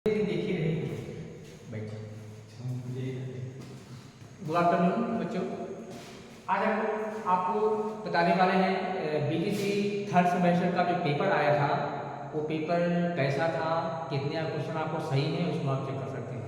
देख ही रहे बैठे। गुड आफ्टरनून बच्चों, आज हम आपको बताने वाले हैं बीटीसी थर्ड सेमेस्टर का जो पेपर आया था वो पेपर कैसा था, कितने क्वेश्चन आपको सही है उसको आप चेक कर सकते हैं।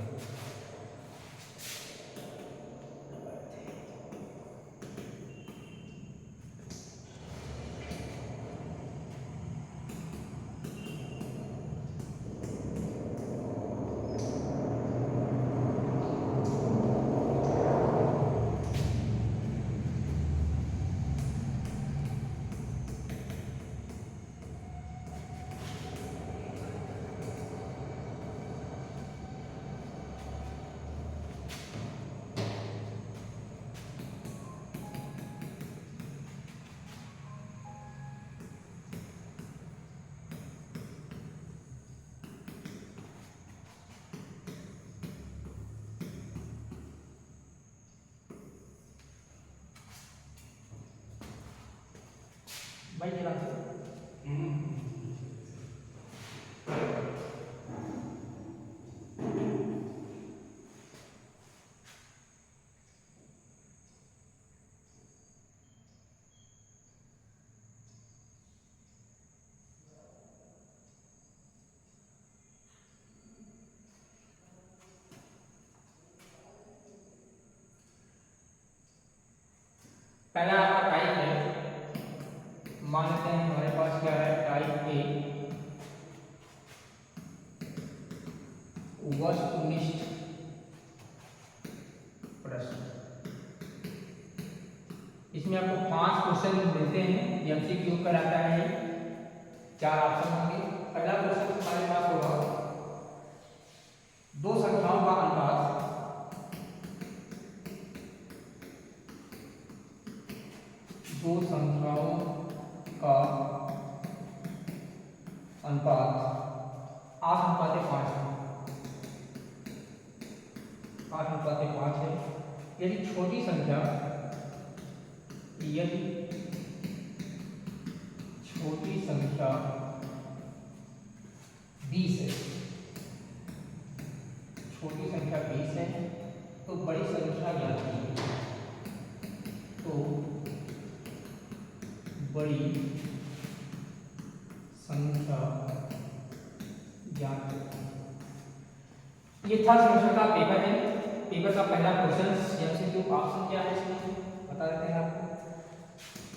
भाई जरा पहला आपका टाइप है, मान लेते हैं हमारे पास क्या है, टाइप ए वस्तुनिष्ठ प्रश्न। इसमें आपको 5 क्वेश्चन मिलते हैं, एमसीक्यू पर आता है, 4 ऑप्शन होंगे। पहला क्वेश्चन हमारे पास होगा, दो संख्याओं का अनुपात दो संख्याओं का अनुपात 8:5 है। 8:5 है। यदि छोटी संख्या, यदि छोटी संख्या 20 है, छोटी संख्या 20 है तो बड़ी संख्या ज्ञात कीजिए। तो बड़ी संख्या ज्ञात करें। ये थर्ड सेमेस्टर का पेपर है। पेपर का पहला क्वेश्चन एमसीक्यू ऑप्शन क्या है इसमें बता देते हैं आपको।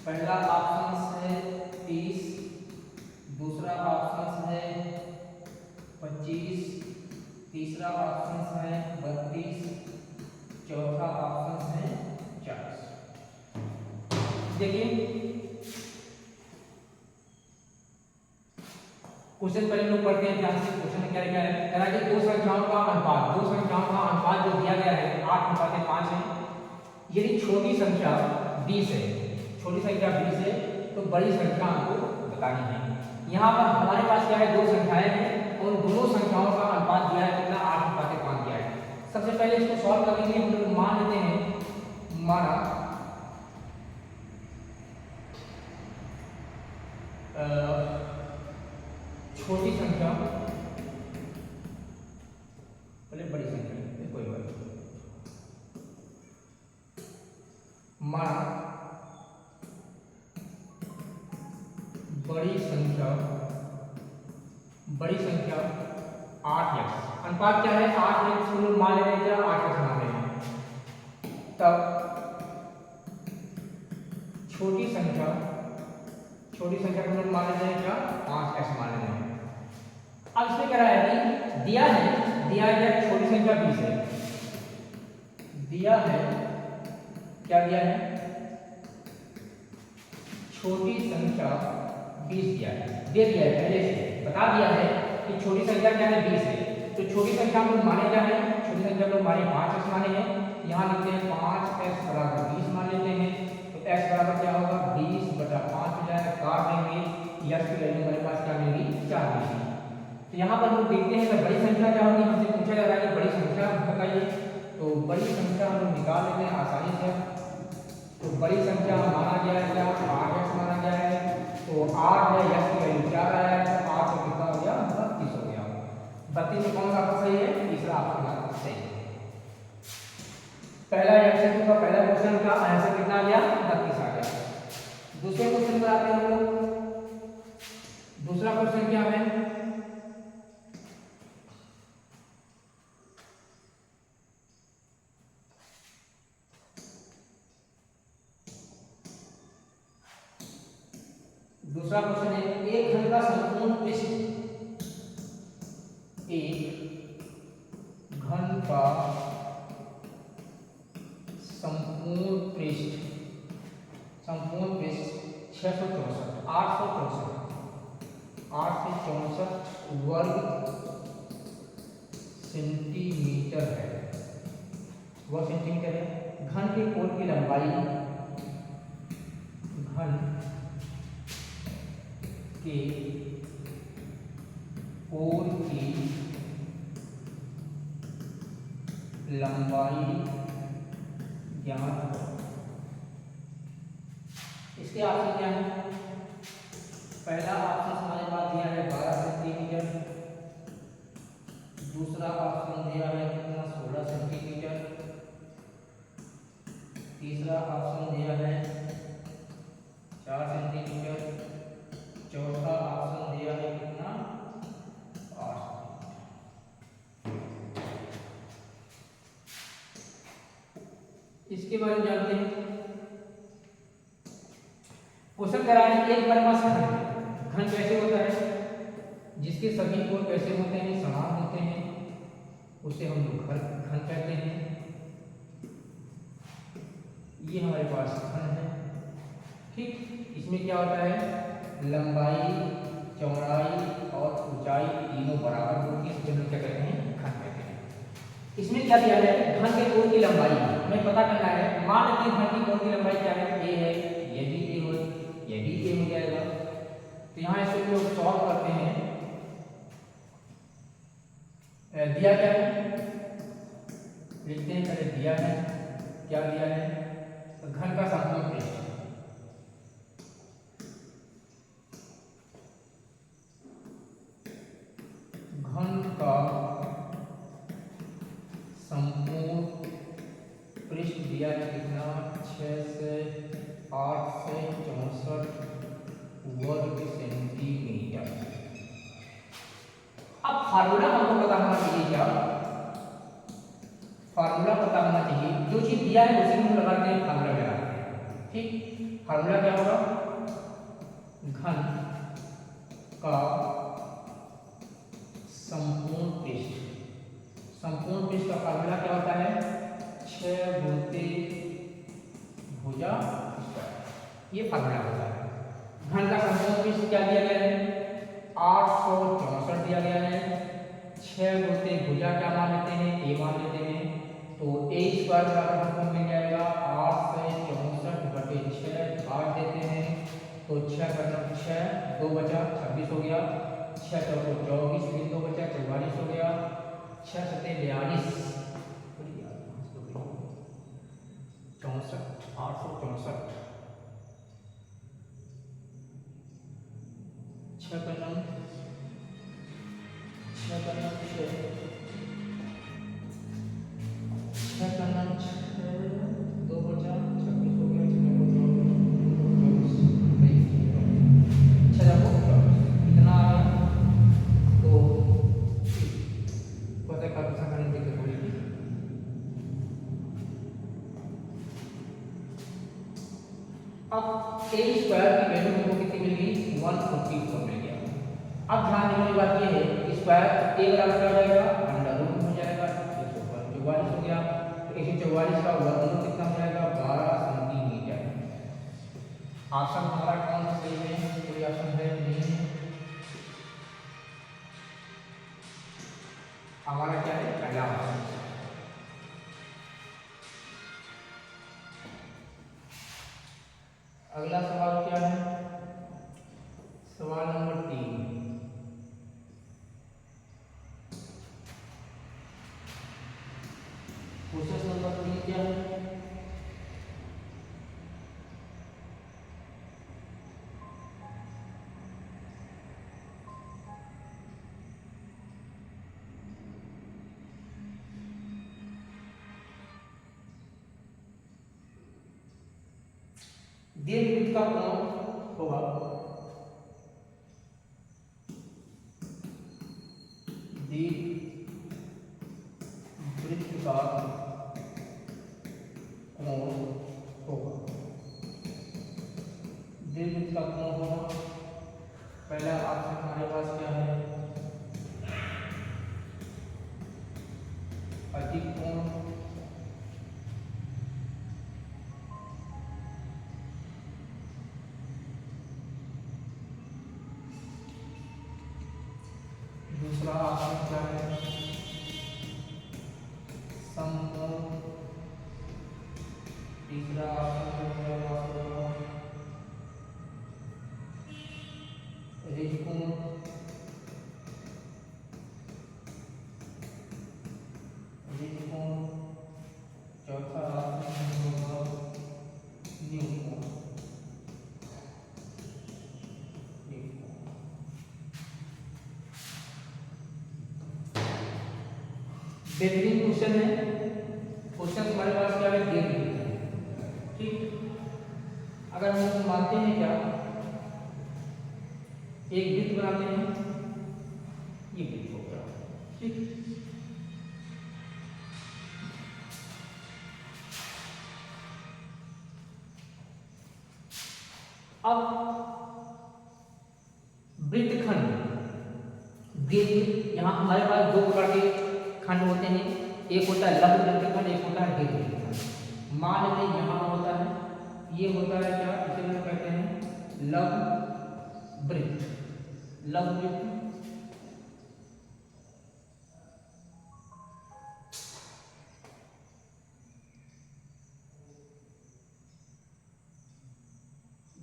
पहला ऑप्शन है 30, दूसरा ऑप्शन है 25, तीसरा ऑप्शन है 32, चौथा ऑप्शन है 40। देखिए क्वेश्चन पहले लोग पढ़ते हैं ध्यान से। क्वेश्चन क्या है, कह रहा है कि दो संख्याओं का अनुपात जो दिया गया है 8:5 है। यदि छोटी संख्या 20 है, छोटी संख्या 20 है तो बड़ी संख्या हमको बतानी है। यहाँ पर हमारे पास क्या है, दो संख्याएं हैं और दोनों संख्याओं का अनुपात दिया है कितना, 8:5 दिया है। सबसे पहले इसको सॉल्व करेंगे। हम लोग मान लेते हैं, माना छोटी संख्या पहले बड़ी संख्या, कोई बात नहीं, माना बड़ी संख्या 8x, अनुपात क्या है 8x, हम लोग मान ले रहे हैं, क्या 8x मान रहे हैं। तब छोटी संख्या को हम लोग मान लेते हैं क्या, 5x मान लेते हैं। अब इसमें क्या है, दिया है छोटी संख्या 20 है, दिया है क्या, दिया है छोटी संख्या 20 दिया है, दे दिया है, पहले से बता दिया है कि छोटी संख्या क्या है 20 है। तो छोटी संख्या हम लोग माने क्या है, छोटी संख्या हम लोग माने 5x माने हैं। यहाँ लिखते हैं 5x बराबर 20 मान लेते हैं। तो x बराबर क्या होगा, 20/5 हो जाएगा, काट देंगे, यस की वैल्यू हमारे पास क्या मिलेगी, 4 मिलेगी। तो यहाँ पर लोग देखते हैं कि बड़ी संख्या क्या होगी, हमसे पूछा जा रहा है कि बड़ी संख्या बताइए। तो बड़ी संख्या हम लोग निकाल लेते हैं आसानी से। तो बड़ी संख्या माना गया है क्या, 8x माना गया है। तो 8 है, यस की वैल्यू 4 आया है, तो 8 कितना हो गया, 32 हो गया। 32 में कौन सा ऑप्शन सही है? तीसरा ऑप्शन सही है। पहला एमसीक्यू का पहला क्वेश्चन का आंसर कितना आ गया? 32 आ गया। दूसरे क्वेश्चन पर आते हैं हम लोग। दूसरा क्वेश्चन क्या है? दूसरा क्वेश्चन है एक घन का संपूर्ण पृष्ठ, एक घन का संपूर्ण पृष्ठ 664 864 वर्ग सेंटीमीटर है, वह सेंटीमीटर है। घन के कोण की लंबाई, घन के कोण की लंबाई ज्ञात करो। इसके ऑप्शन क्या है? पहला ऑप्शन हमारे पास दिया है 12 सेंटीमीटर, दूसरा ऑप्शन दिया है कितना 16 सेंटीमीटर, तीसरा ऑप्शन दिया है 4 सेंटीमीटर, चौथा ऑप्शन दिया है कितना 8। इसके बारे में जानते हैं। क्वेश्चन कह रहा है एक परिमाण घन, घन कैसे होता है? जिसके सभी कोण कैसे होते हैं? समान होते हैं, उसे हम लोग घन कहते हैं। ये हमारे पास घन है, ठीक। इसमें क्या होता है? लंबाई, चौड़ाई और ऊंचाई तीनों बराबर होती है, इसको हम क्या कहते हैं? घन कहते हैं। इसमें क्या दिया है? घन के कोण की लंबाई हमें पता करना है। मान लेते हैं घन की कोण की लंबाई क्या है? ए है, ये भी ए हो, ये भी ए हो जाएगा। तो यहाँ इसको लोग सॉल्व करते हैं। दिया क्या है? लिखते हैं पहले। दिया है, क्या दिया है? घन का संपूर्ण पृष्ठ, घन का संपूर्ण पृष्ठ दिया है कितना? 6 से 8 से 64 वर्ग सेंटीमीटर। अब फार्मूला हमको पता होना चाहिए। क्या फार्मूला पता होना चाहिए? जो चीज दिया है उसी को लगाते हैं, फार्मूला लगाते हैं, ठीक। फार्मूला क्या होगा? घन का संपूर्ण पृष्ठ, संपूर्ण पृष्ठ का फार्मूला क्या होता है? 6 गुणित भुजा स्क्वायर, ये फार्मूला होता है। घन का संपूर्ण पृष्ठ क्या दिया गया है? 864 दिया गया है। 6 गुणित भुजा क्या मान लेते हैं? ए मान लेते हैं। तो ए स्क्वायर का हमको मिल जाएगा 8 से 64 बटे 6 काट देते हैं। तो 6 का 6 2 बचा 26 हो गया, 6 चौको 24, 3 2 बचा 44 हो गया, 6 सत्ते 42, 64 864, 6 का 9 6 का 9 6 6 का 9 6 2 बचा 26 हो गया, 6 को 24 6 को 24 इतना आ गया। तो पता का पता करने की जरूरत है। अब ए स्क्वायर की वैल्यू हमको कितनी मिल गई? 144 मिल गया। अब ध्यान देने वाली बात ये है स्क्वायर ए बराबर क्या हो जाएगा? अंडर रूट हो जाएगा, 144 हो गया। तो 144 का वर्गमूल कितना हो जाएगा? 12 सेंटीमीटर। ऑप्शन हमारा कौन सा सही है? कोई ऑप्शन है नहीं है। हमारा क्या है? पहला ऑप्शन। अगला सवाल क्या है? सवाल नंबर 3। क्वेश्चन नंबर 3 क्या है? दीर्घवृत्त का कोण होगा दीर्घवृत्त का कोण होगा, दीर्घवृत्त का कोण होगा। पहला ऑप्शन हमारे पास क्या है, अधिक कोण। दूसरा ऑप्शन क्या है, समकोण। तीसरा ऑप्शन क्या है, ऋजकोण। ऋजकोण। चौथा ऑप्शन होगा न्यूकोण। बेहतरीन क्वेश्चन है। क्वेश्चन हमारे पास क्या है, दीर्घवृत्त है। ठीक, अगर हम मानते हैं क्या, एक वृत्त बनाते हैं, ये वृत्त हो गया। ठीक, अब वृत्तखंड दीर्घ, यहाँ हमारे पास दो प्रकार के खंड होते हैं, एक होता है लघु वृत्तखंड, एक होता है दीर्घ वृत्तखंड। मान लेते हैं यहाँ होता है, ये होता है क्या, इसे हम कहते हैं लघु वृत्त। लघु वृत्त,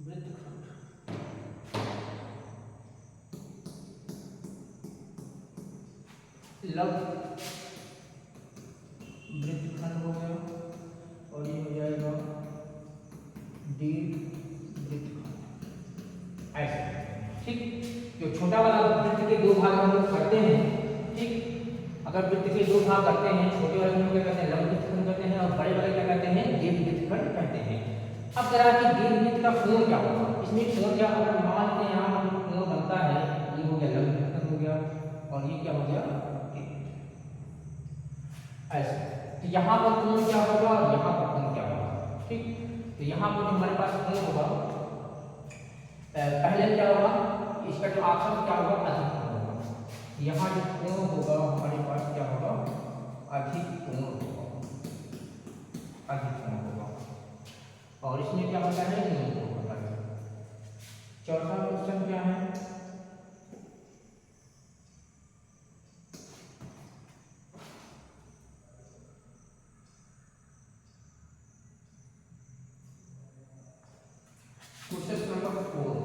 वृत्तखंड। लघु वृत्तखंड हो गया, और ये हो जाएगा दीर्घ वृत्तखंड। ऐसे, ठीक, जो छोटा वाला वृत्त के दो भाग हम लोग करते हैं। ठीक, अगर वृत्त के दो भाग करते हैं, छोटे वाले को क्या कहते हैं, लघु वृत्तखंड कहते हैं, और बड़े वाले क्या कहते हैं, दीर्घ वृत्तखंड कहते हैं। अब जरा कि दीर्घ वृत्त का कोण क्या होगा, इसमें कोण क्या होगा, मान लेते हैं यहाँ पर कोण बनता है, ये हो गया लघु वृत्तखंड हो गया, और ये क्या हो गया, ऐसे। तो यहाँ पर कोण क्या होगा, और यहाँ पर कोण क्या होगा। ठीक, तो यहाँ पर हमारे पास कोण होगा, पहले क्या होगा, इसका जो ऑप्शन क्या होगा, अधिक कोण होगा। यहाँ जो कोण होगा हमारे पास क्या होगा, अधिक कोण होगा, अधिक कोण होगा, और इसमें क्या होता है, न्यूनकोण होता है। चौथा क्वेश्चन क्या है, क्वेश्चन नंबर 4,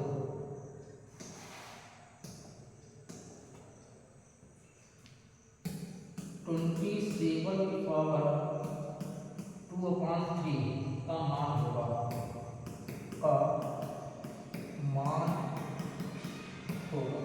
27/2/3 का मान होगा, का मान होगा।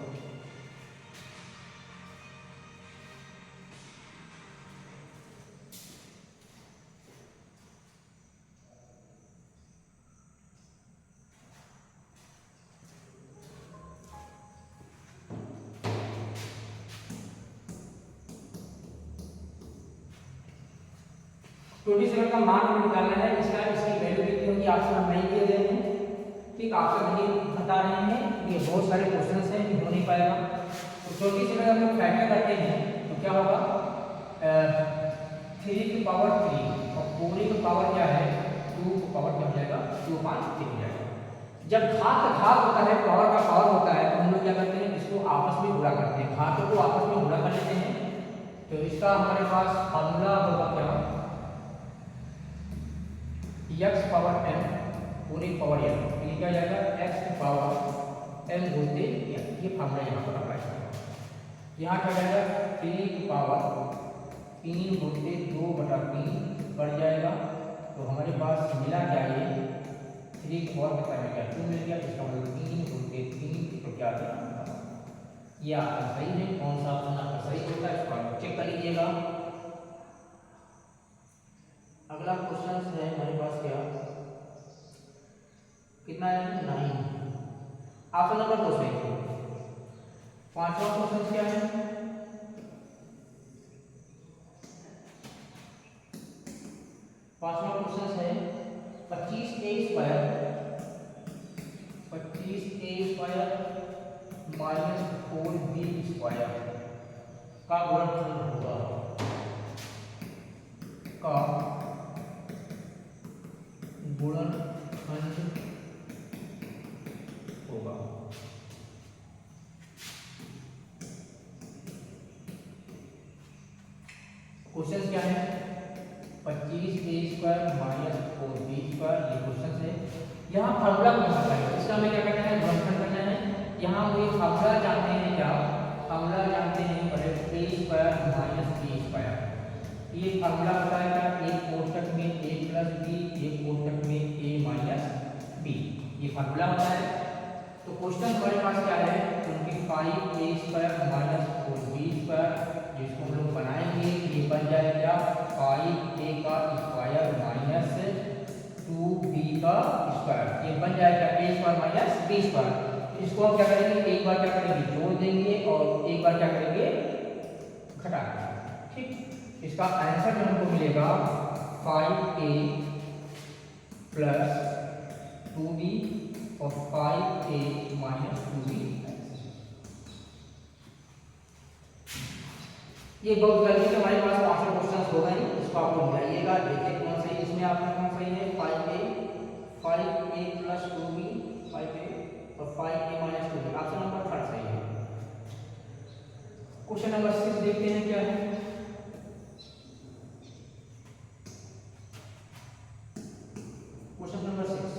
ट्वेंटी सेवन का मान हमें निकालना है, इसका इसकी वैल्यू कितनी होगी, ऑप्शन हम नहीं दे रहे हैं। ठीक, ऑप्शन नहीं बता रहे हैं, ये बहुत सारे क्वेश्चन हैं, हो नहीं पाएगा। तो 27 हम लोग फैक्टर करते हैं तो क्या होगा, 3 की पावर 3, और पूरी की पावर क्या है, 2 की पावर क्या हो जाएगा, 2/3 हो जाएगा। जब घात होता है, पावर का पावर होता है, तो हम लोग क्या करते हैं, इसको आपस में गुणा करते हैं, घातों को आपस में गुणा कर लेते हैं। तो इसका हमारे पास फॉर्मूला होगा क्या, x पावर m पूरी पावर n, ये क्या जाएगा, x की पावर m गुणित n, ये फॉर्मूला यहाँ पर अप्लाई करेगा। यहाँ क्या जाएगा, 3 की पावर 3 गुणित 2/3 बढ़ जाएगा। तो हमारे पास मिला क्या, ये 3 की पावर कितना मिल गया, 2 मिल गया, इसका मतलब 3 गुणित 3, तो क्या आ गया, ये आपका सही है। कौन सा ऑप्शन आपका सही होता है, इसको आप चेक कर लीजिएगा। अगला क्वेश्चन है हमारे पास क्या, ऑप्शन नंबर 2 सही है। पांचवा क्वेश्चन क्या है? पांचवा क्वेश्चन है 25a square minus 4b square का गुणनफल होगा, का गुणनफल होगा। क्वेश्चन क्या है? 25a square minus 4b square, ये क्वेश्चन है। यहाँ फार्मूला कौन सा है? इसका हमें क्या करना है? गुणनफल करना है। यहाँ मुझे फार्मूला जानते हैं क्या? फार्मूला जानते हैं पहले a square minus b square. ये फार्मूला होता है क्या? एक कोष्ठक में a प्लस b, एक कोष्ठक में a माइनस b, ये फार्मूला होता है। तो क्वेश्चन हमारे पास क्या है? 25a square minus 4b square, जिसको हम लोग बनाएंगे ये बन जाएगा 5a का स्क्वायर माइनस 2b का स्क्वायर, ये बन जाएगा a square minus b square. इसको हम क्या करेंगे? एक बार क्या करेंगे? जोड़ देंगे और एक बार क्या करेंगे? घटा देंगे। ठीक, इसका आंसर जो हमको मिलेगा 5a प्लस 2b और 5a माइनस 2b। ये बहुत जल्दी से हमारे पास पांचों क्वेश्चन हो गए, इसको आप लोग मिलाइएगा, देखिए कौन सही, इसमें आपका कौन सही है? 5a प्लस 2b, 5a और 5a minus 2b, option number 3 सही है। क्वेश्चन नंबर 6 देखते हैं क्या है। क्वेश्चन नंबर 6,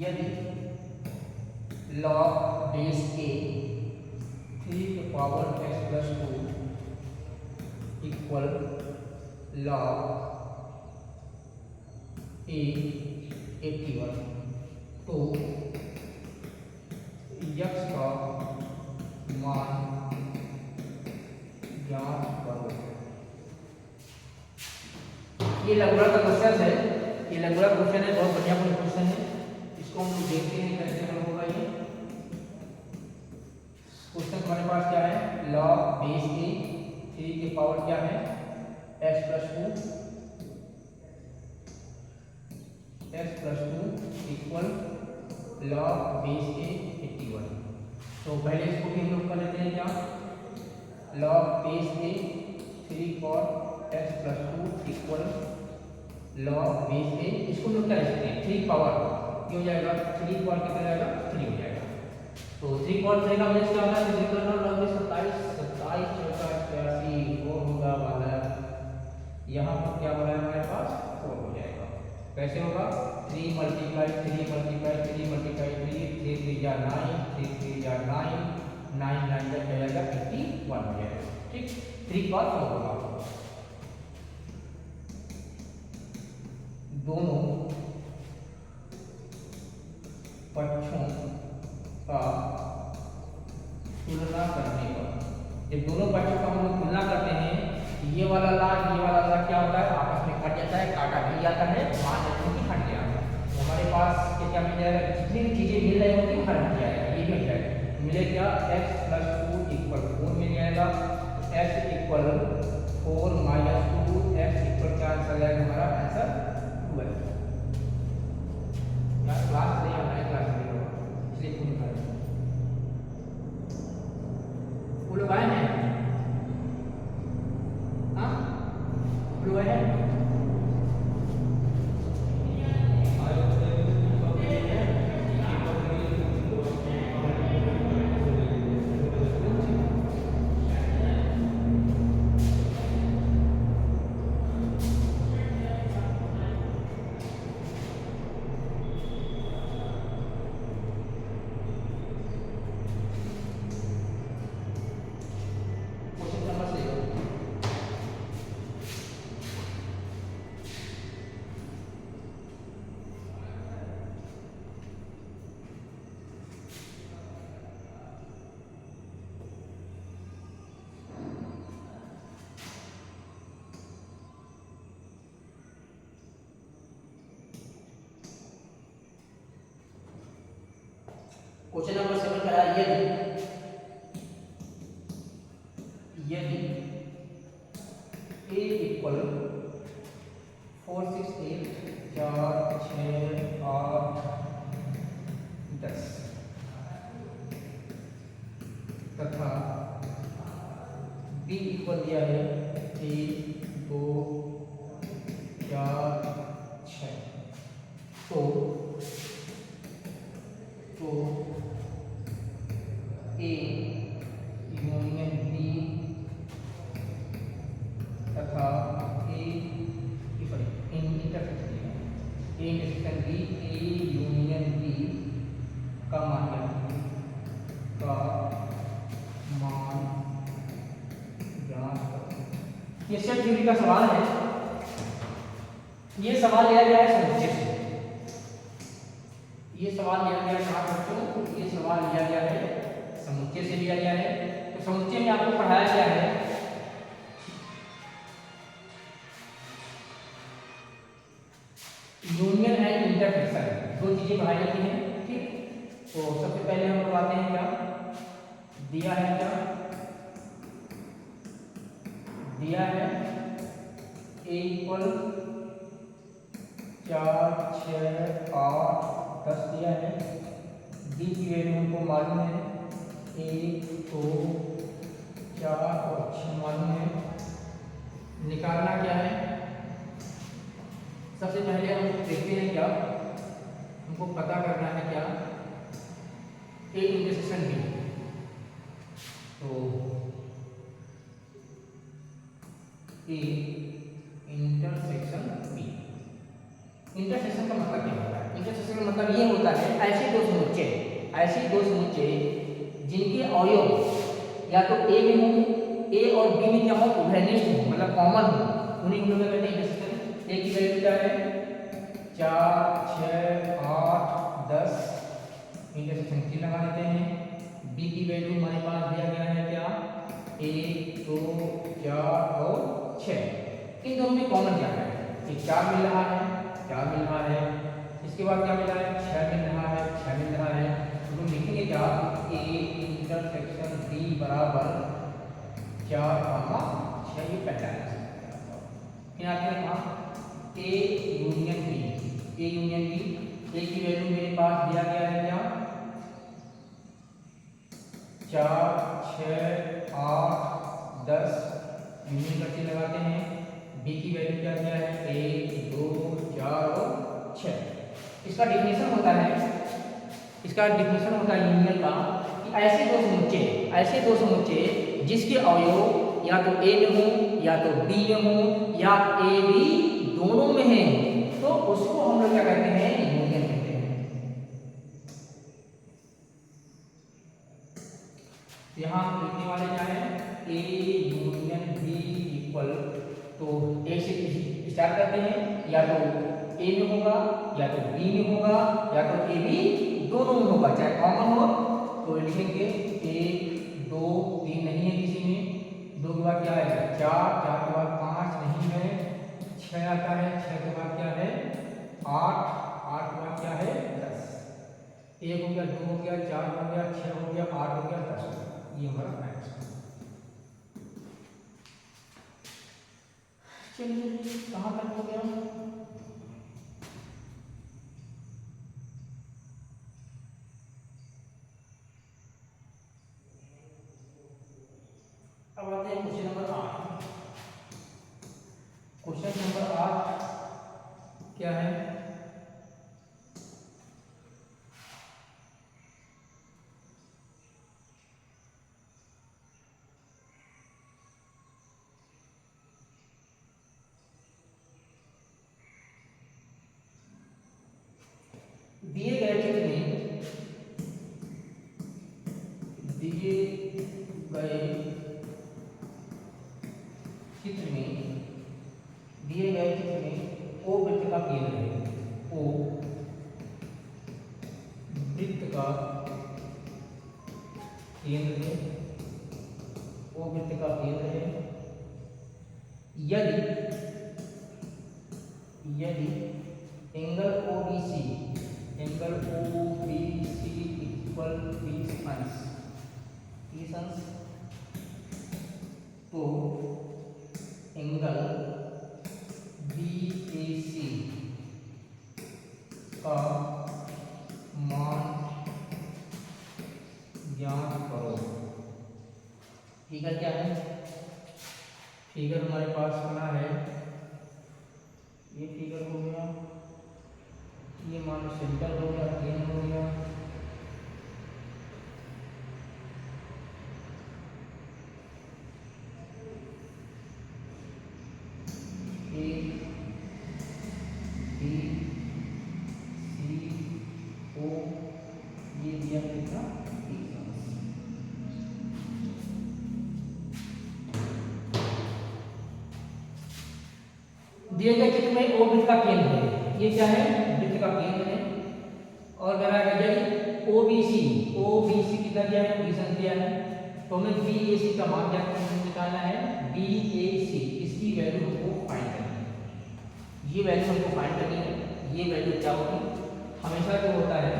यदि log बेस a 3 के power x plus 2 equal log a 81, तो x का मान ज्ञात करो। ये लगभग का क्वेश्चन है, ये लगभग क्वेश्चन है, बहुत बढ़िया क्वेश्चन है। इसको हम लोग देखते हैं कैसे हल होगा। ये क्वेश्चन हमारे पास क्या है? log बेस a 3 के पावर क्या है? x plus 2 equal log base a 81। तो पहले इसको भी हम लोग कर लेते हैं क्या? log base a 3 cot x plus 2 equal log base a, इसको लोग क्या लिखते हैं? 3 पावर, ये हो जाएगा 3 पावर कितना जाएगा? 3 हो जाएगा। तो 3 पावर 3 का मतलब क्या होता है? फिजिकल लॉग 27 27 चौका 86 4 होगा वाला, यहाँ पर क्या बोला है हमारे पास? 4 हो जाएगा। कैसे होगा? 3 मल्टीप्लाई 3 मल्टीप्लाई 3 मल्टीप्लाई 3 3 3 जा 9 3 3 जा 9 9 9 जा जाएगा 51 हो जाएगा। ठीक, 3 पावर 4 होगा। दोनों पक्षों का तुलना करने पर, जब दोनों पक्षों का हम लोग तुलना करते हैं, ये वाला लाभ क्या होता है? आपस में कट जाता है, काटा मिल जाता है, मान लेते हैं कि हट गया। तो हमारे पास क्या मिल जाएगा? जितनी भी चीजें मिल रही होती है हर हट जाएगा, ये भी हट जाएगा। मिले क्या? x प्लस 2 इक्वल 4 मिल जाएगा। x equal 4 minus 2, x equal क्या आंसर जाएगा हमारा? आंसर 12। यार क्लास नहीं आना है, क्लास नहीं होगा, इसलिए फोन कर रहे हैं। वो लोग आए हैं? हाँ, वो लोग आए हैं? क्वेश्चन नंबर 7 का है यदि a इक्वल 4 6 8 4 6 8 10 तथा b इक्वल दिया है 1 2 4 6 तो A यूनियन B तथा intersection B A union B का मान ज्ञात करो। ये सेट थ्योरी का सवाल है। ये सवाल लिया गया है समुच्चय से। ये सवाल लिया गया है कहाँ बच्चों? ये सवाल लिया गया है समुच्चय से लिया गया है। तो समुच्चय में आपको पढ़ाया गया है यूनियन एंड इंटरसेक्शन, दो चीजें पढ़ाई जाती हैं। ठीक, तो सबसे पहले हम बताते हैं क्या दिया है। क्या दिया है a इक्वल 4 6 8 10 दिया है। b की वैल्यू हमको मालूम है 1 2 4 और 6 मालूम है। निकालना क्या है? सबसे पहले हम देखते हैं क्या हमको पता करना है क्या a इंटरसेक्शन b। तो a इंटरसेक्शन b, इंटरसेक्शन का मतलब क्या होता है? इंटरसेक्शन का मतलब ये होता है ऐसे दो समुच्चय जिनके अवयव या तो a में हो, a और b में क्या हो, उभयनिष्ठ हो, मतलब कॉमन हो, उन्हीं को कहते हैं इंटरसेक्शन। a की वैल्यू क्या है 4 6 8 10, इंटरसेक्शन 3 लगा देते हैं। b की वैल्यू हमारे पास दिया गया है क्या 1 2 4 और 6। इन दोनों में कॉमन क्या है? एक 4 मिल रहा है, 4 मिल रहा है, इसके बाद क्या मिल रहा है 6 मिल रहा है, 6 मिल रहा है। तो हम लिखेंगे क्या a इंटरसेक्शन b बराबर 4 6, ये पहला है। फिर आते हैं कहाँ a union b, a union b, a की वैल्यू मेरे पास दिया गया है क्या 4 6 8 10, यूनियन करके लगाते हैं। b की वैल्यू क्या दिया है 1 2 4 और 6। इसका डिफिनेशन होता है यूनियन का कि ऐसे दो समुच्चय जिसके अवयव या तो a में हो या तो b में हो या a b दोनों में है, तो उसको हम लोग क्या कहते हैं यूनियन कहते हैं। यहाँ लिखने वाले क्या है a यूनियन b इक्वल, तो a से स्टार्ट करते हैं, या तो a में होगा या तो b में होगा या तो a b दोनों में होगा, चाहे कॉमन हो। तो लिखेंगे 1 2 3 नहीं है किसी में, 2 के बाद क्या है 4, 4 के बाद 5 नहीं है, 6 आता है, 6 के बाद क्या है 8, 8 के बाद क्या है 10, 1 हो गया 2 हो गया 4 हो गया 6 हो गया 8 हो गया 10 हो गया। ये हमारा मैथ्स है। चलिए कहाँ तक हो गया? अब आते हैं क्वेश्चन नंबर 8। क्वेश्चन नंबर 8 क्या है? दिए गए चित्र में O वृत्त का केंद्र है, O वृत्त का केंद्र है, O वृत्त का केंद्र है। यदि एंगल OBC इक्वल 30 अंश, 30 अंश, तो एंगल BAC का मान ज्ञात करो। फिगर क्या है? फिगर हमारे पास बना है, ये फिगर हो गया, ये मान सेंटर हो गया, प्लेन हो गया, A B C O, ये दिया कितना? 30 अंश। दिए गए चित्र में ओ वृत्त का केंद्र है, ये क्या है? वृत्त का केंद्र है। और बनाया गया ओबीसी कितना दिया है? 30 अंश दिया है। तो हमें बीएसी का मान क्या निकालना है? बीएसी, इसकी वैल्यू हमको फाइंड करनी है, ये वैल्यू हमको फाइंड करनी है। ये वैल्यू क्या होगी? हमेशा जो होता है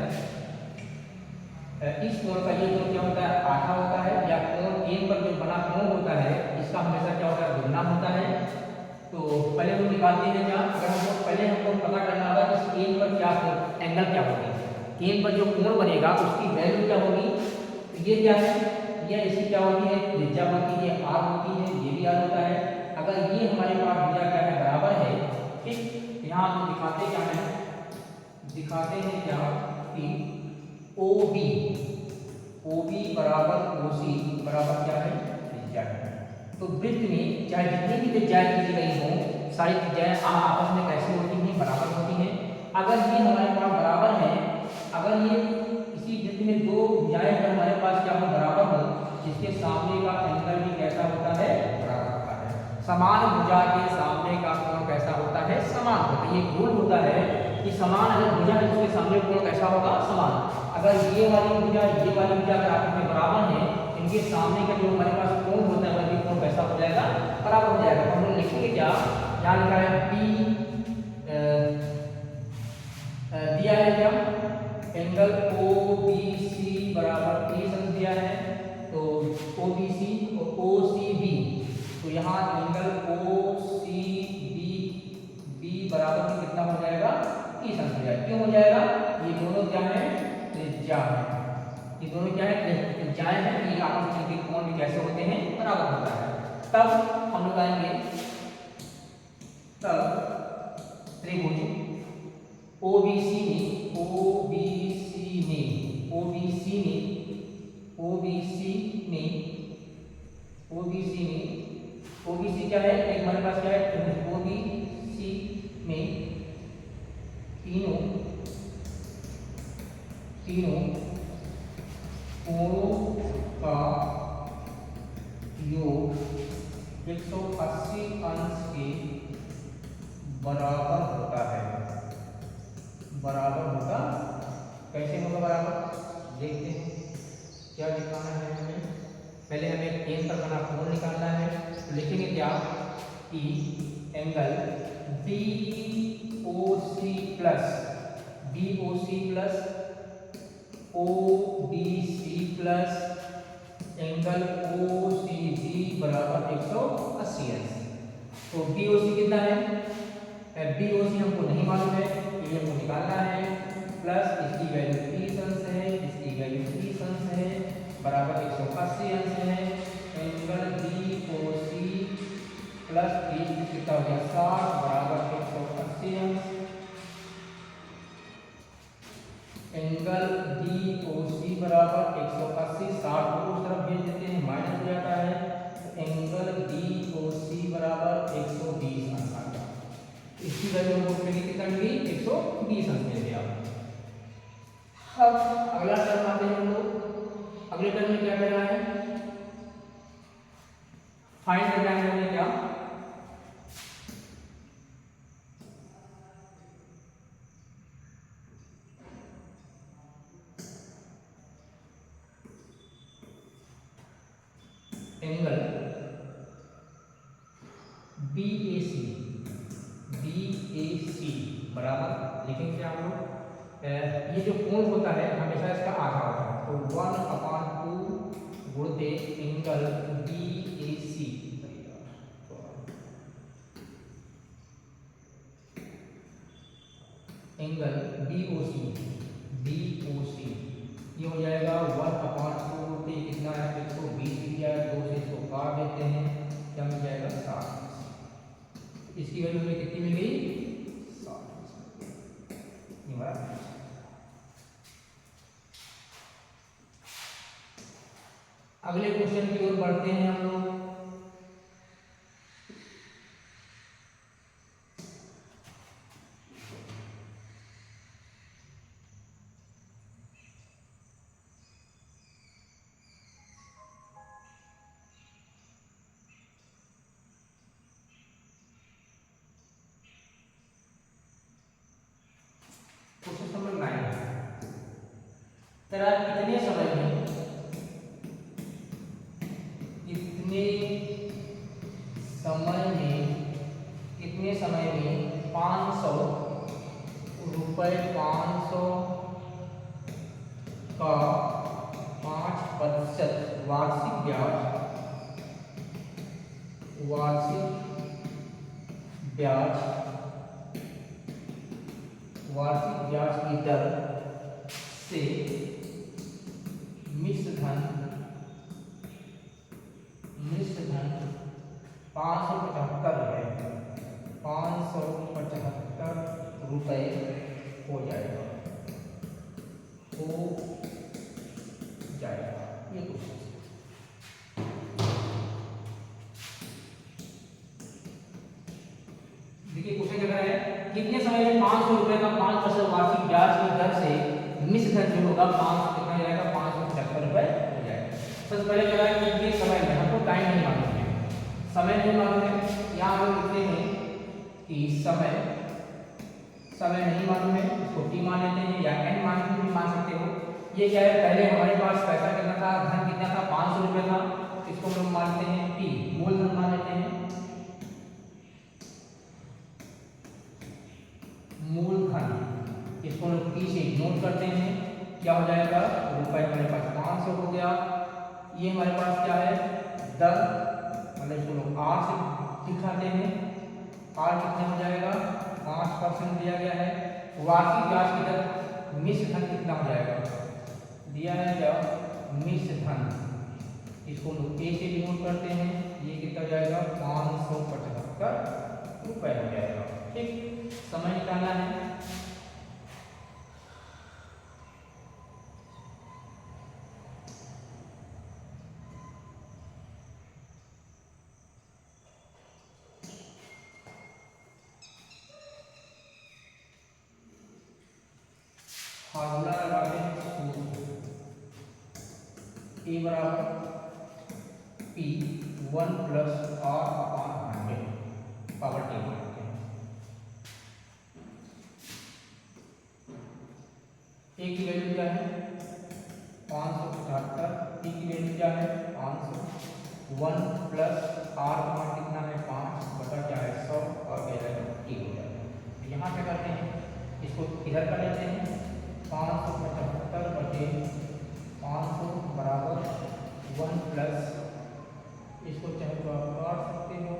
इस कोण का ये कोण क्या होता है? आधा होता है, या कोण केंद्र पर जो बना कोण होता है इसका हमेशा क्या होता है? दुगना होता है। तो पहले हम निकालते हैं क्या? अगर हमको पहले हमको पता करना होगा कि इस केंद्र पर क्या एंगल क्या होगी, केंद्र पर जो कोण बनेगा उसकी वैल्यू क्या होगी। तो ये क्या है? ये इसकी क्या होती है? त्रिज्या होती है, आर होती है, ये भी आर होता है। अगर ये हमारे पास भैया क्या है? बराबर है, ठीक। यहाँ हम दिखाते क्या है? दिखाते हैं क्या कि OB बराबर OC बराबर क्या है? त्रिज्या है। तो वृत्त में चाहे जितनी भी त्रिज्याएं दी गई हों, सारी त्रिज्याएं आपस में कैसे होती हैं? बराबर होती हैं। अगर ये हमारे पास बराबर है, अगर ये इसी वृत्त में दो भुजाएं अगर हमारे पास क्या हो? बराबर हो, जिसके सामने का एंगल भी कैसा होता है? बराबर होता है। समान भुजा के सामने का कोण कैसा होता है? समान होता है। ये रूल होता है कि समान अगर भुजा है उसके सामने कोण कैसा होगा? समान। अगर ये वाली भुजा ये वाली भुजा अगर आपस में बराबर है, इनके सामने का जो हमारे पास कोण होता है वह कोण कैसा हो जाएगा? बराबर हो जाएगा। तो हम लोग लिखेंगे क्या? यहाँ लिखा है P दिया है क्या? एंगल OBC बराबर 30 अंश दिया है, तो OBC और OCB, तो यहाँ एंगल OCB बराबर कितना हो जाएगा? 30 अंश हो जाएगा। क्यों हो जाएगा? ये दोनों क्या है? त्रिज्या है। ये दोनों क्या है? त्रिज्याएं हैं। ये आपस में इनके कोण भी कैसे होते हैं? बराबर होता है। तब हम लोग आएंगे, तब त्रिभुज OBC में क्या है? एक हमारे पास क्या है? OBC में तीनों कोणों का योग 180 अंश के बराबर होता है। बराबर होगा, कैसे होगा बराबर? देखते हैं क्या दिखाना है हमें। पहले हमें केंद्र पर बना कोण निकालना है, तो लिखेंगे क्या कि angle BOC plus OBC plus angle OCB बराबर 180 अंश। तो BOC कितना है? BOC हमको नहीं मालूम है, ये हमको निकालना है। प्लस इसकी वैल्यू 30 अंश है, इसकी वैल्यू 30 अंश है, बराबर 180 अंश है। एंगल BOC प्लस 30 कितना हो गया? 60 बराबर 180 अंश। एंगल BOC बराबर 180, 60 को उस तरफ भेज देते हैं, माइनस हो जाता है। तो एंगल BOC बराबर 120 अंश आ गया। इसकी वैल्यू हमको मिली कितना मिली? 120 अंश मिल गया। अब अगला टर्म आते हैं हम लोग। अगले टर्म में क्या करना है? फाइंड करना है हमें क्या? एंगल BAC बराबर लिखेंगे क्या हम लोग? ये जो कोण होता है हमेशा इसका आधा होता है, तो 1/2 गुणते एंगल BAC, एंगल BOC ये हो जाएगा 1/2 गुणते कितना है 120 दिया है, 2 से इसको काट देते हैं, क्या मिल जाएगा 60। इसकी वैल्यू हमें कितनी मिल गई 60। अगले क्वेश्चन की ओर बढ़ते हैं हम लोग। क्वेश्चन नंबर 9 तेरा कितने समय में 500 रुपए 500 का 5% वार्षिक ब्याज की दर से मिश्र धन 575 रुपए हो जाएगा ये क्वेश्चन। देखिए क्वेश्चन क्या है, कितने समय में 500 रुपए का 5% वार्षिक ब्याज की दर से मिश्र धन जो होगा 5 कितना जाएगा 575 रुपए हो जाएगा। सबसे पहले क्या है, कितने समय में, हमको टाइम नहीं मालूम है, समय नहीं मालूम है। यहाँ हम लिखते हैं कि समय नहीं मालूम है, इसको टी मान लेते हैं या एन मान भी मान सकते हो। ये क्या है, पहले हमारे पास पैसा कितना था, धन कितना था 500 रुपए था, इसको हम लोग मानते हैं टी, मूलधन मान लेते हैं मूलधन, इसको हम लोग टी से नोट करते हैं, क्या हो जाएगा रुपए हमारे पास 500 हो गया। ये हमारे पास क्या है दर, मतलब इसको लोग आर से दिखाते हैं, आर कितना हो जाएगा 5% दिया गया है। वार्षिक ब्याज की दर मिश्र धन कितना हो जाएगा दिया है क्या मिश्र धन, इसको लोग ए से डिनोट करते हैं, ये कितना हो जाएगा 575 रुपए हो जाएगा। ठीक, समय निकालना है। फार्मूला लगाते हैं ए बराबर P 1 plus R upon 100 power T बनाते हैं। ए की वैल्यू क्या है 575, टी की वैल्यू क्या है 500, 1 प्लस आर अपॉन कितना है 5 बटा क्या है 100 और क्या है टी हो जाएगा। यहाँ क्या करते हैं, इसको इधर कर लेते हैं 575 बटे 500 बराबर 1 प्लस, इसको चाहे तो आप काट सकते हो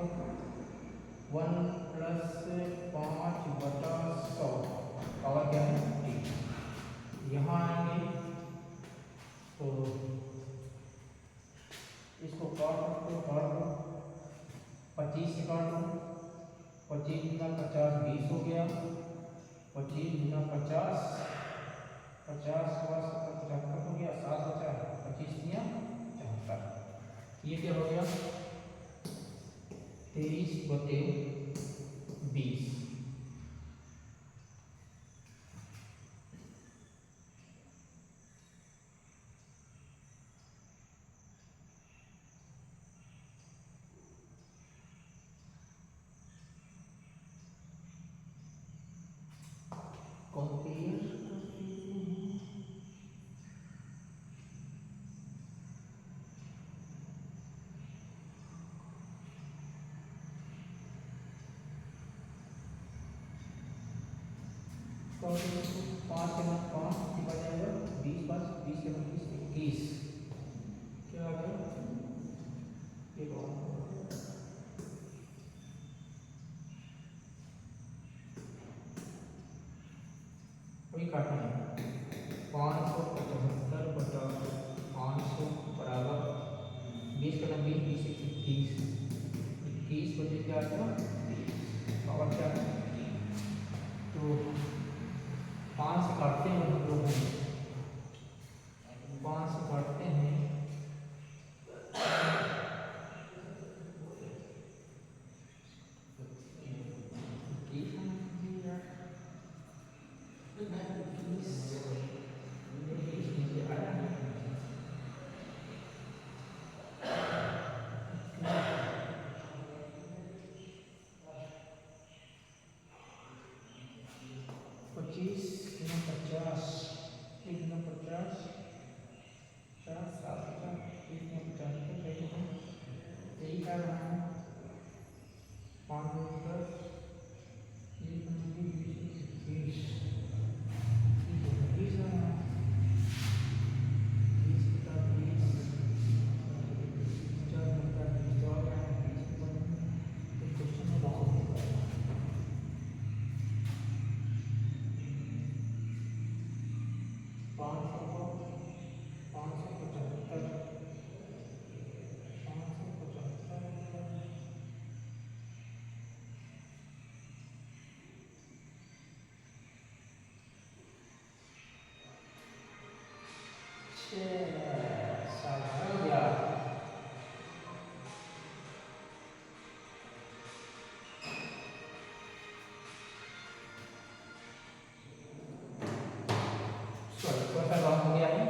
1 प्लस 5 बटा 100 और क्या है टी। यहाँ आएंगे तो इसको काट दो 25 से काट दो, 25 गुना 50 20 हो गया, 25 गुना 50 50 75 हो गया, 7 बचा 25 दिया 74, ये क्या हो गया 23/20। कंपेयर तो 5 से 5 कितना जाएगा 20 20 के 20 21 क्या आ गया, ये कोई काटना नहीं, 575 बटा 500 बराबर 20 का 90, 20 21, 21 बचे क्या आता पावर क्या है, तो 5 से काटते हैं हम लोग, 5 से काटते हैं, पच्चीस 50, 50, 50, 50, यही कर रहा है, 5 10, 1 20, 20 साधारण व्यास, थोड़ा सा रॉन्ग हो गया है,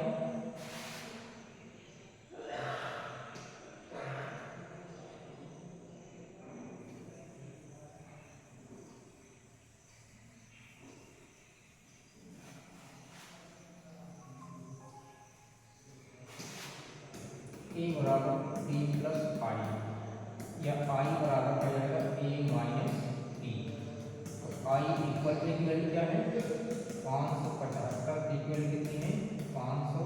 ए बराबर बी प्लस आई, या आई बराबर हो जाएगा ए माइनस बी, तो आई इक्वल की वैल्यू क्या है 575, इक्वल कितनी है 500,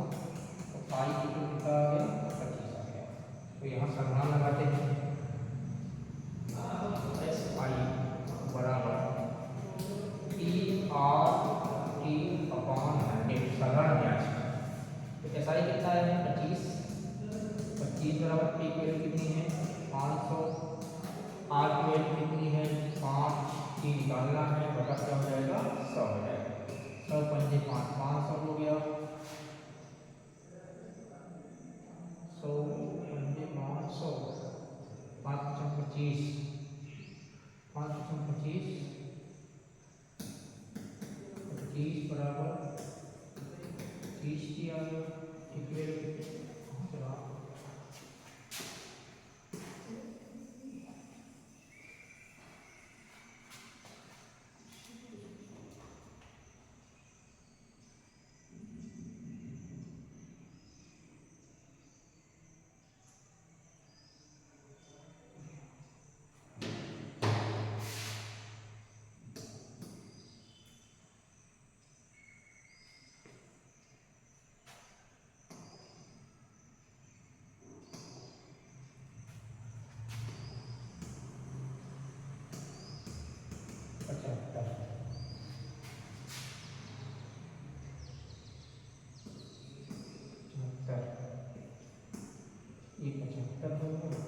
तो आई इक्वल कितना आ गया 25 आ गया, तो यहाँ समाधान लगाते हैं, आई बराबर टी आर टी अपॉन 100 साधारण व्यास, तो एस आई कितना है 25, 25 बराबर टी की वैल्यू कितनी है 500, आर की वैल्यू कितनी है 5, टी निकालना है, बटा क्या हो जाएगा 100 हो जाएगा, 100 पंजे 5, 500 हो गया, 100 पंजे 500, 5 25, 5 25, 25 बराबर 30 की आ गया, ये 75 हो गया,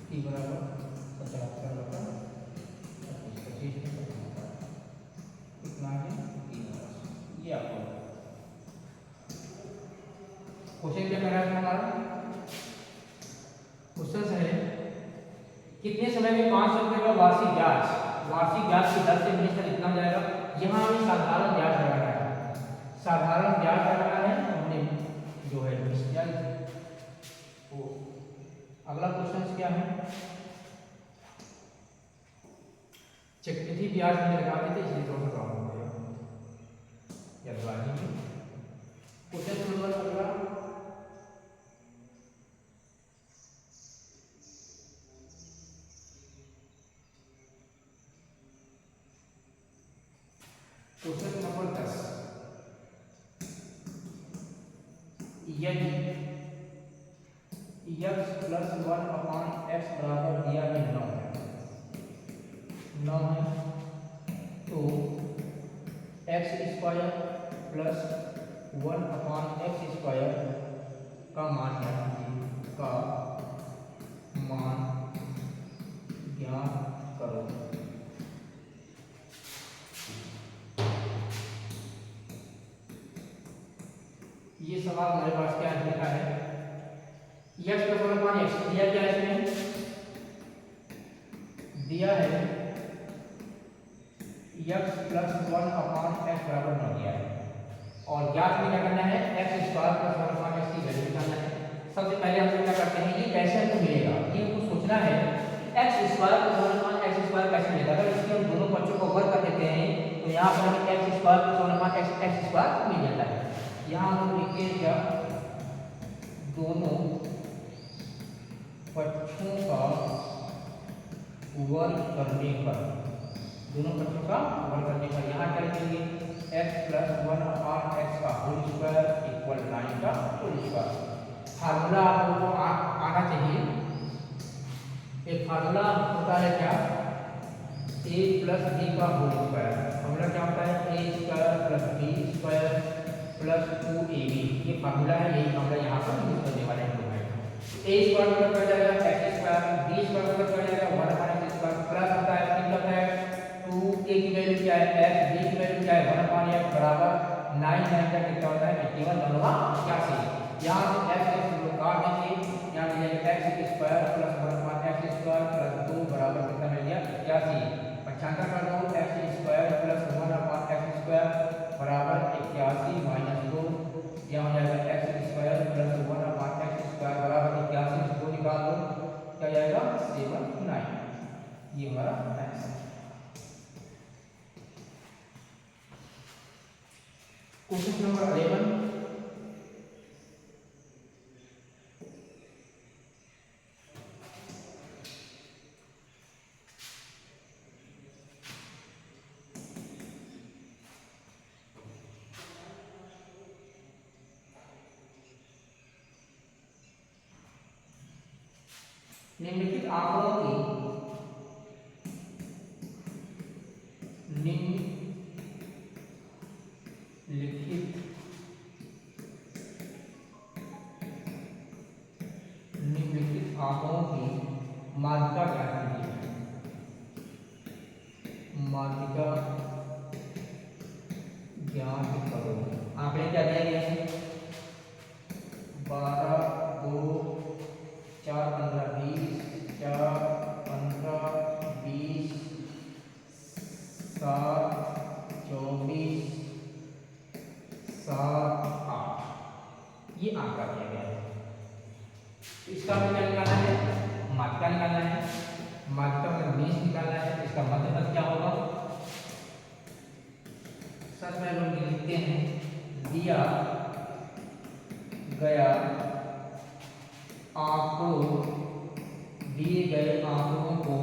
टी बराबर 75 बटा 25 में कितना है 3, ये आपको क्वेश्चन क्या कह रहा है हमारा, क्वेश्चन है कितने समय में 500 रुपये का वार्षिक ब्याज की दर से मिनिस्टर इतना जाएगा, यहाँ हमें साधारण ब्याज लगाना है, साधारण ब्याज लगाना है, तो हमने जो है ब्याज, तो अगला क्वेश्चन क्या है, चक्रवृद्धि ब्याज में लगा देते, इसलिए थोड़ा सा कम हो गया, जल्दबाजी में क्वेश्चन नंबर अगला, क्वेश्चन यदि x प्लस 1 अपान एक्स बराबर दिया है 9 है तो एक्स स्क्वायर प्लस 1 अपान एक्स स्क्वायर का मान ज्ञात करो। ये सवाल हमारे पास क्या लिखा है, x प्लस 1 अपान एक्स दिया क्या है, इसमें दिया है x प्लस 1 अपान एक्स बराबर 9 दिया है और ज्ञात में क्या करना है, एक्स स्क्वायर प्लस 1 अपान एक्स की वैल्यू निकालना है। सबसे पहले हम लोग क्या करते हैं, ये कैसे हमको मिलेगा ये हमको सोचना है। एक्स स्क्वायर प्लस 1 अपान एक्स स्क्वायर कैसे मिलेगा, अगर इसके हम दोनों पक्षों को वर्ग कर देते हैं तो यहाँ पर हमें एक्स स्क्वायर प्लस 1 अपान एक्स स्क्वायर मिल जाता है। यहाँ हम लोग लिखते हैं क्या, दोनों पक्षों का वर्ग करने पर, दोनों पक्षों का वर्ग करने पर यहाँ क्या लिखेंगे, x प्लस 1 अपान एक्स का होल स्क्वायर इक्वल 9 का होल स्क्वायर। फार्मूला आपको आना चाहिए, एक फार्मूला होता है क्या, a प्लस b का होल स्क्वायर। फार्मूला क्या होता है, a square plus b square plus 2ab, ये फार्मूला है, यही फार्मूला यहाँ पर यूज करने वाले हैं लोग। a स्क्वायर मतलब क्या जाएगा x स्क्वायर, b स्क्वायर मतलब क्या जाएगा 1 अपान x स्क्वायर, प्लस होता है फिर होता है 2a की वैल्यू क्या है x, b की वैल्यू क्या है 1 अपान x बराबर 9 का कितना होता है 81 9 का 81। यहाँ से x लोग काट देंगे, यहाँ मिल जाएगा x स्क्वायर प्लस 1 अपान x स्क्वायर प्लस 2 बराबर कितना मिल गया 81। 95 कर दो, x स्क्वायर प्लस 1 अपान x स्क्वायर बराबर 81 माइनस 2, यहाँ हो जाएगा x स्क्वायर प्लस 1 अपान x स्क्वायर बराबर 81 से 2 निकाल दो, क्या जाएगा 79। ये हमारा आंसर। क्वेश्चन नंबर 11, निम्नलिखित आंकड़ों की माध्यिका ज्ञात कीजिए। माध्यिका ज्ञात करो। आंकड़े क्या दिए गए हैं, 12 2 4 15 20 4 15 20 7 24 7 8, ये आंकड़ा दिया गया है। इसका हमें क्या निकालना है, माध्यिका निकालना है। माध्यिका में 20 निकालना है, इसका मध्य पद क्या होगा, सब में लोग लिखते हैं, दिया गया आंकड़ों, दिए गए आंकड़ों को,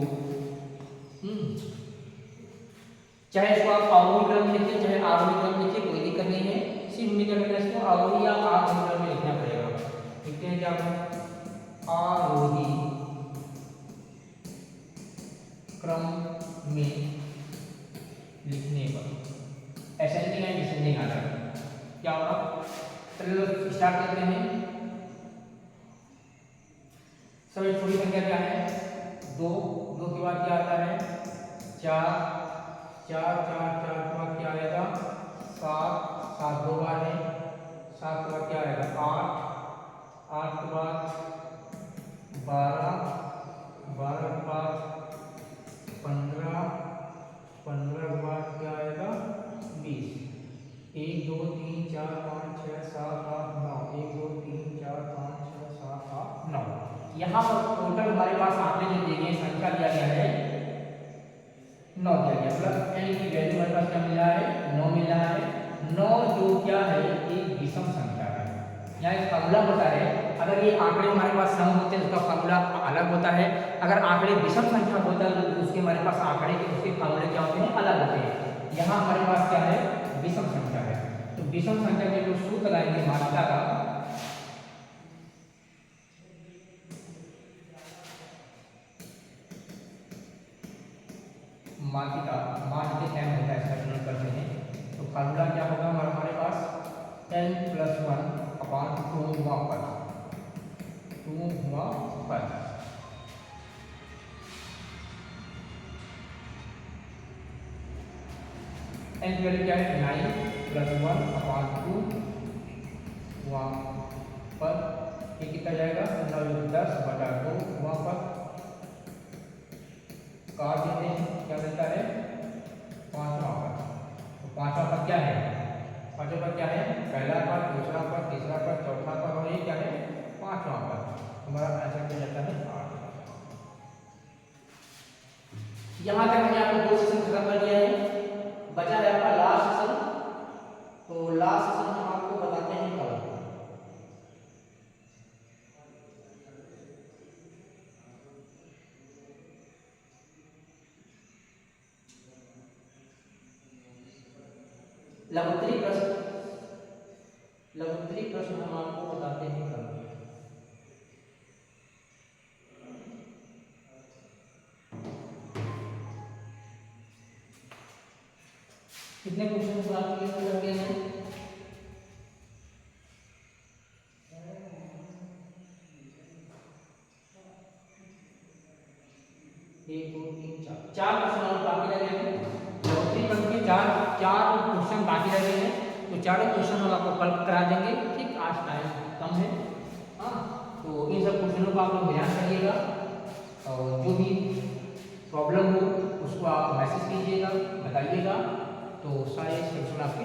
चाहे इसको आप आरोही क्रम में लिखिए चाहे आरोही क्रम में लिखिए, कोई दिक्कत नहीं है, सिर्फ हमें क्या करना है, इसको आरोही या आरोही क्रम में लिखना पड़ेगा। लिखते हैं क्या, आरोही क्रम में लिखने पर असेंडिंग एंड डिसेंडिंग ऑर्डर क्या होगा। चलिए स्टार्ट करते हैं। सबसे छोटी संख्या क्या है, 2 2 के बाद क्या आता है 4 4 4 4 के बाद क्या आएगा 7 7 2 बार है, 7 के बाद क्या आएगा 8 8 के बाद 12 12 के बाद 15 15 के बाद क्या आएगा 20 1 2 3 4 5 6 7 8 9 1 2 3 4 5 6 7 8 9। यहाँ पर टोटल हमारे पास आंकड़े जो दिए गए संख्या दिया गया है 9 दिया गया, प्लस एन की वैल्यू हमारे पास क्या मिल रहा है 9 मिल रहा है। 9 जो क्या है एक विषम संख्या है। यहाँ एक फार्मूला होता है, अगर ये आंकड़े हमारे पास सम होते हैं उसका फार्मूला अलग होता है, अगर आंकड़े विषम संख्या होता है तो उसके हमारे पास आंकड़े के उसके फार्मूले क्या होते हैं अलग होते हैं। यहाँ हमारे पास क्या है विषम संख्या है, तो विषम संख्या के जो सूत्र लगाएंगे मात्रा का मान थीटा मान के m होता है, इसका नोट करते हैं। तो फार्मूला क्या होगा हमारे पास, n + 1/2 हुआ पर n की वैल्यू क्या है, 9 + 1/2 वहाँ पर ये कितना जाएगा, 10/2 वहाँ पर काट देते हैं, क्या मिलता है 5 वहाँ पर। तो 5 पर क्या है, 5 पर क्या है, पहला पर, दूसरा पर, तीसरा पर, चौथा पर, और ये क्या है 5 वहाँ पर। हमारा आंसर क्या जाता है 8। यहाँ तक हमने आपको 2 सेशन खत्म कर दिया है, बचा है आपका लास्ट सेशन। तो लास्ट सेशन हम आपको बताते हैं कल। लघुत्तरी प्रश्न हम आपको बताते हैं कल। कितने क्वेश्चन बात किए कर दिए हैं, 1 2 3 4 क्वेश्चन और बाकी रह गए हैं। लघुत्तरी प्रश्न के चार क्वेश्चन बाकी रह गए हैं। तो चारों क्वेश्चन हम आपको कल करा देंगे, ठीक। आज टाइम कम है, हाँ। तो इन सब क्वेश्चनों को आप लोग ध्यान करिएगा, और जो भी प्रॉब्लम हो उसको आप मैसेज कीजिएगा, बताइएगा, तो सारे क्वेश्चन आपके